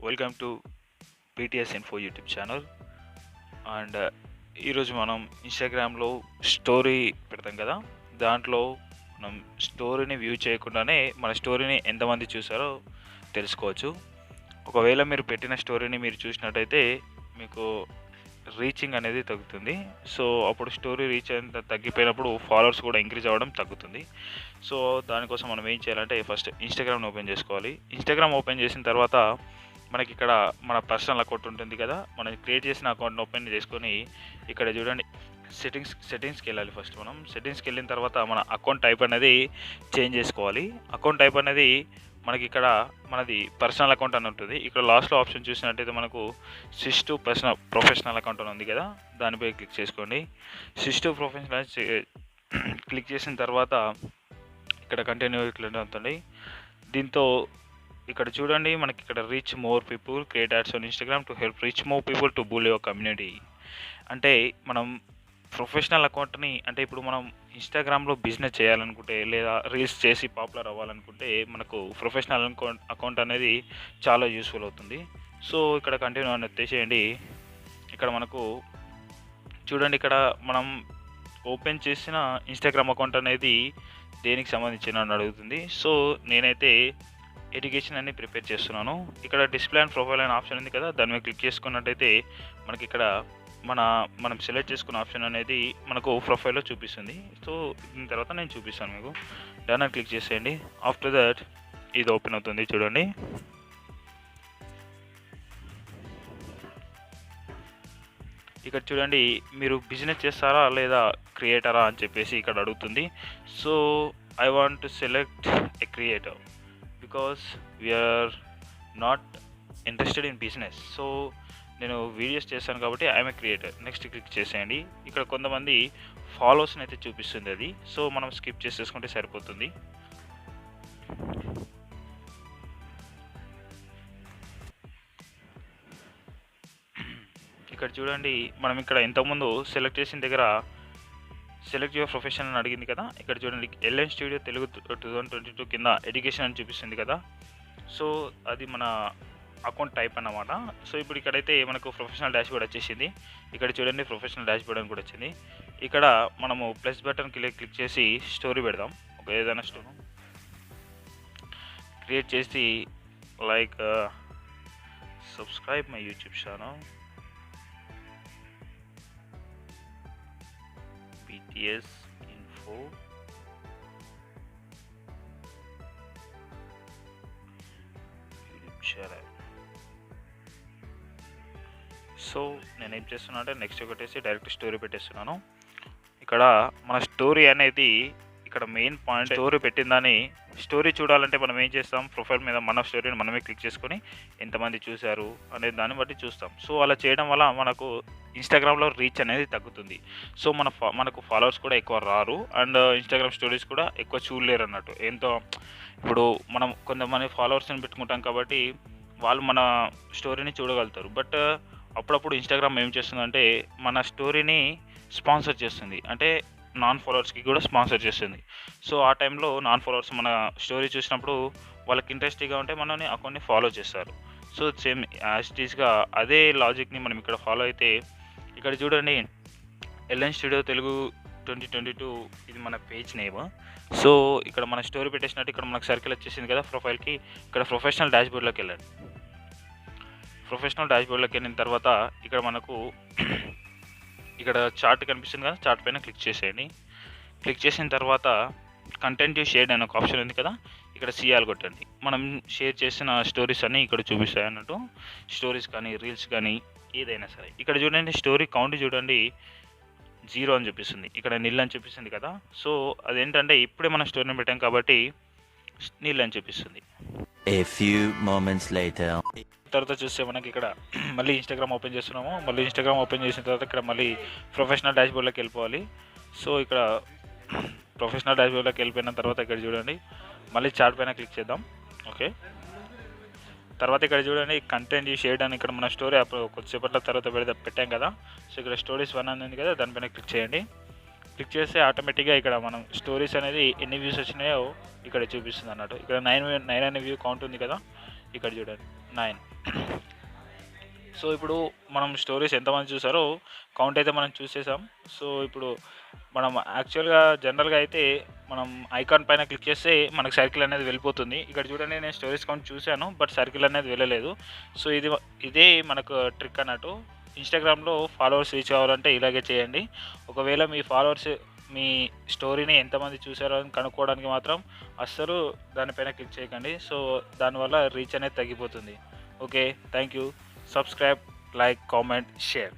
Welcome to BTS info YouTube channel. And ఈరోజు మనం ఇన్స్టాగ్రామ్లో స్టోరీ పెడతాం కదా, దాంట్లో మనం స్టోరీని వ్యూ చేయకుండానే మన స్టోరీని ఎంతమంది చూసారో తెలుసుకోవచ్చు. ఒకవేళ మీరు పెట్టిన స్టోరీని మీరు చూసినట్టయితే మీకు రీచింగ్ అనేది తగ్గుతుంది. సో అప్పుడు స్టోరీ రీచ్ అయిన తగ్గిపోయినప్పుడు ఫాలోవర్స్ కూడా ఇంక్రీజ్ అవ్వడం తగ్గుతుంది. సో దానికోసం మనం ఏం చేయాలంటే ఫస్ట్ ఇన్స్టాగ్రామ్ని ఓపెన్ చేసుకోవాలి. ఇన్స్టాగ్రామ్ ఓపెన్ చేసిన తర్వాత మనకి ఇక్కడ మన పర్సనల్ అకౌంట్ ఉంటుంది కదా, మనం క్రియేట్ చేసిన అకౌంట్ని ఓపెన్ చేసుకొని ఇక్కడ చూడండి సెట్టింగ్స్కి వెళ్ళాలి. ఫస్ట్ మనం సెట్టింగ్స్కి వెళ్ళిన తర్వాత మన అకౌంట్ టైప్ అనేది చేంజ్ చేసుకోవాలి. అకౌంట్ టైప్ అనేది మనకి ఇక్కడ మనది పర్సనల్ అకౌంట్ అని ఉంటుంది. ఇక్కడ లాస్ట్లో ఆప్షన్ చూసినట్టయితే మనకు స్విచ్ టు ప్రొఫెషనల్ అకౌంట్ అని ఉంది కదా, దానిపై క్లిక్ చేసుకోండి. స్విచ్ టు ప్రొఫెషనల్ క్లిక్ చేసిన తర్వాత ఇక్కడ కంటిన్యూ ఇట్లా ఉంటుంది. దీంతో ఇక్కడ చూడండి మనకి ఇక్కడ reach more people, create ads on Instagram to help reach more people to bool your community. అంటే మనం ప్రొఫెషనల్ అకౌంట్ని, అంటే ఇప్పుడు మనం ఇన్స్టాగ్రామ్లో బిజినెస్ చేయాలనుకుంటే లేదా రీల్స్ చేసి పాపులర్ అవ్వాలనుకుంటే మనకు ప్రొఫెషనల్ అకౌంట్ అనేది చాలా యూస్ఫుల్ అవుతుంది. సో ఇక్కడ కంటిన్యూ అని వచ్చేసేయండి. ఇక్కడ మనకు చూడండి, ఇక్కడ మనం ఓపెన్ చేసిన ఇన్స్టాగ్రామ్ అకౌంట్ అనేది దేనికి సంబంధించిన అని అడుగుతుంది. సో నేనైతే ఎడ్యుకేషన్ అని ప్రిపేర్ చేస్తున్నాను. ఇక్కడ డిస్ప్లే అండ్ ప్రొఫైల్ అనే ఆప్షన్ ఉంది కదా, దాని మీద క్లిక్ చేసుకున్నట్టయితే మనకి ఇక్కడ మనం సెలెక్ట్ చేసుకున్న ఆప్షన్ అనేది మనకు ప్రొఫైల్లో చూపిస్తుంది. సో దీని తర్వాత నేను చూపిస్తాను మీకు. డన్ అని క్లిక్ చేసేయండి. ఆఫ్టర్ దట్ ఇది ఓపెన్ అవుతుంది. చూడండి, ఇక్కడ చూడండి మీరు బిజినెస్ చేస్తారా లేదా క్రియేటరా అని చెప్పేసి ఇక్కడ అడుగుతుంది. So I want to select a creator because we are not interested in business. So నేను వీడియోస్ చేస్తాను కాబట్టి I'm a creator. Next click చేసేయండి. ఇక్కడ కొంతమంది ఫాలోవర్స్ని అయితే చూపిస్తుంది అది. సో మనం స్కిప్ చేసేసుకుంటే సరిపోతుంది. ఇక్కడ చూడండి మనం ఇక్కడ ఇంతకుముందు సెలెక్ట్ చేసిన దగ్గర సెలెక్ట్ యువర్ ప్రొఫెషన్ అని అడిగింది కదా, ఇక్కడ చూడండి ఎల్ఎన్ స్టూడియో తెలుగు 2022 కింద ఎడ్యుకేషన్ అని చూపిస్తుంది కదా. సో అది మన అకౌంట్ టైప్ అన్నమాట. సో ఇప్పుడు ఇక్కడైతే మనకు ప్రొఫెషనల్ డాష్ బోర్డ్ వచ్చేసింది. ఇక్కడ చూడండి ప్రొఫెషనల్ డాష్ బోర్డ్ అని కూడా వచ్చింది. ఇక్కడ మనము ప్లస్ బటన్ క్లిక్ చేసి స్టోరీ పెడదాం. ఒక ఏదైనా స్టోరీ క్రియేట్ చేసి like subscribe my YouTube channel BTS Info YouTube channel. So నేను ఏం చేస్తున్నా అంటే నెక్స్ట్ ఒకటేసి డైరెక్ట్ స్టోరీ పెట్టేస్తున్నాను. ఇక్కడ మన స్టోరీ అనేది ఇక్కడ మెయిన్ పాయింట్. స్టోరీ పెట్టిందని స్టోరీ చూడాలంటే మనం ఏం చేస్తాం, ప్రొఫైల్ మీద మన స్టోరీని మనమే క్లిక్ చేసుకొని ఎంతమంది చూశారు అనే దాన్ని బట్టి చూస్తాం. సో అలా చేయడం వల్ల మనకు ఇన్స్టాగ్రామ్లో రీచ్ అనేది తగ్గుతుంది. సో మనకు ఫాలోవర్స్ కూడా ఎక్కువ రారు అండ్ ఇన్స్టాగ్రామ్ స్టోరీస్ కూడా ఎక్కువ చూడలేరు అన్నట్టు. ఎంతో ఇప్పుడు మనం కొంతమంది ఫాలోవర్స్ని పెట్టుకుంటాం కాబట్టి వాళ్ళు మన స్టోరీని చూడగలుగుతారు. బట్ అప్పుడప్పుడు ఇన్స్టాగ్రామ్ ఏం చేస్తుందంటే మన స్టోరీని స్పాన్సర్ చేస్తుంది, అంటే నాన్ ఫాలోవర్స్కి కూడా స్పాన్సర్ చేస్తుంది. సో ఆ టైంలో నాన్ ఫాలోవర్స్ మన స్టోరీ చూసినప్పుడు వాళ్ళకి ఇంట్రెస్టింగ్గా ఉంటే మనని అకౌంట్ని ఫాలో చేస్తారు. సో సేమ్ యాస్టీస్గా అదే లాజిక్ని మనం ఇక్కడ ఫాలో అయితే ఇక్కడ చూడండి ఎల్ఎన్ స్టూడియో తెలుగు 2022 ఇది మన పేజ్ నేమ్. సో ఇక్కడ మన స్టోరీ పెట్టేసినట్టు ఇక్కడ మనకు సర్కిల్ వచ్చేసింది కదా ప్రొఫైల్కి. ఇక్కడ ప్రొఫెషనల్ డాష్ బోర్డ్లోకి వెళ్ళండి. ప్రొఫెషనల్ డాష్ బోర్డ్లోకి వెళ్ళిన తర్వాత ఇక్కడ మనకు ఇక్కడ చార్ట్ కనిపిస్తుంది కదా, చార్ట్ పైన క్లిక్ చేసేయండి. క్లిక్ చేసిన తర్వాత కంటెంట్ షేర్డ్ అనే ఒక ఆప్షన్ ఉంది కదా, ఇక్కడ సిఆర్ కొట్టండి. మనం షేర్ చేసిన స్టోరీస్ అన్నీ ఇక్కడ చూపిస్తాయి అన్నట్టు. స్టోరీస్ కానీ రీల్స్ కానీ ఏదైనా సరే. ఇక్కడ చూడండి స్టోరీ కౌంట్ చూడండి 0 అని చూపిస్తుంది, ఇక్కడ నిల్ అని చూపిస్తుంది కదా. సో అదేంటంటే ఇప్పుడే మనం స్టోరీని పెట్టాం కాబట్టి నిల్ అని చూపిస్తుంది. A few moments later. తర్వాత చూస్తే మనకి ఇక్కడ మళ్ళీ ఇన్స్టాగ్రామ్ ఓపెన్ చేస్తున్నాము. మళ్ళీ ఇన్స్టాగ్రామ్ ఓపెన్ చేసిన తర్వాత ఇక్కడ మళ్ళీ ప్రొఫెషనల్ డాష్ బోర్డ్లోకి వెళ్ళిపోవాలి. సో ఇక్కడ ప్రొఫెషనల్ డాష్ బోర్డ్లోకి వెళ్ళిపోయిన తర్వాత ఇక్కడ చూడండి మళ్ళీ చార్ట్ పైన క్లిక్ చేద్దాం. ఓకే, తర్వాత ఇక్కడ చూడండి కంటెంట్ షేర్డ్ అని ఇక్కడ మన స్టోరీ కొద్దిసేపట్ల తర్వాత పెట్టాం కదా. సో ఇక్కడ స్టోరీస్ 1 అని ఉంది కదా, దానిపైన క్లిక్ చేయండి. క్లిక్ చేస్తే ఆటోమేటిక్గా ఇక్కడ మనం స్టోరీస్ అనేది ఎన్ని వ్యూస్ వచ్చినాయో ఇక్కడ చూపిస్తుంది అన్నట్టు. ఇక్కడ 9 అనే వ్యూ కౌంట్ ఉంది కదా, ఇక్కడ చూడండి 9. సో ఇప్పుడు మనం స్టోరీస్ ఎంతమంది చూసారో కౌంట్ అయితే మనం చూసేసాం. సో ఇప్పుడు మనం యాక్చువల్‌గా జనరల్‌గా అయితే మనం ఐకాన్ పైన క్లిక్ చేస్తే మనకు సర్కిల్ అనేది వెళ్ళిపోతుంది. ఇక్కడ చూడండి నేను స్టోరీస్ కౌంట్ చూసాను. బట్ సర్కిల్ అనేది వెళ్ళలేదు. సో ఇదే మనకు ట్రిక్ అన్నట్టు. ఇన్‌స్టాగ్రామ్‌లో ఫాలోవర్స్ రీచ్ అవ్వాలంటే ఇలాగే చేయండి. ఒకవేళ మీ ఫాలోవర్స్ మీ స్టోరీని ఎంతమంది చూసారో అని కనుక్కోవడానికి మాత్రం అస్సలు దానిపైన క్లిక్ చేయకండి. సో దానివల్ల రీచ్ అనేది తగ్గిపోతుంది. Okay. Thank you. Subscribe, like, comment, share.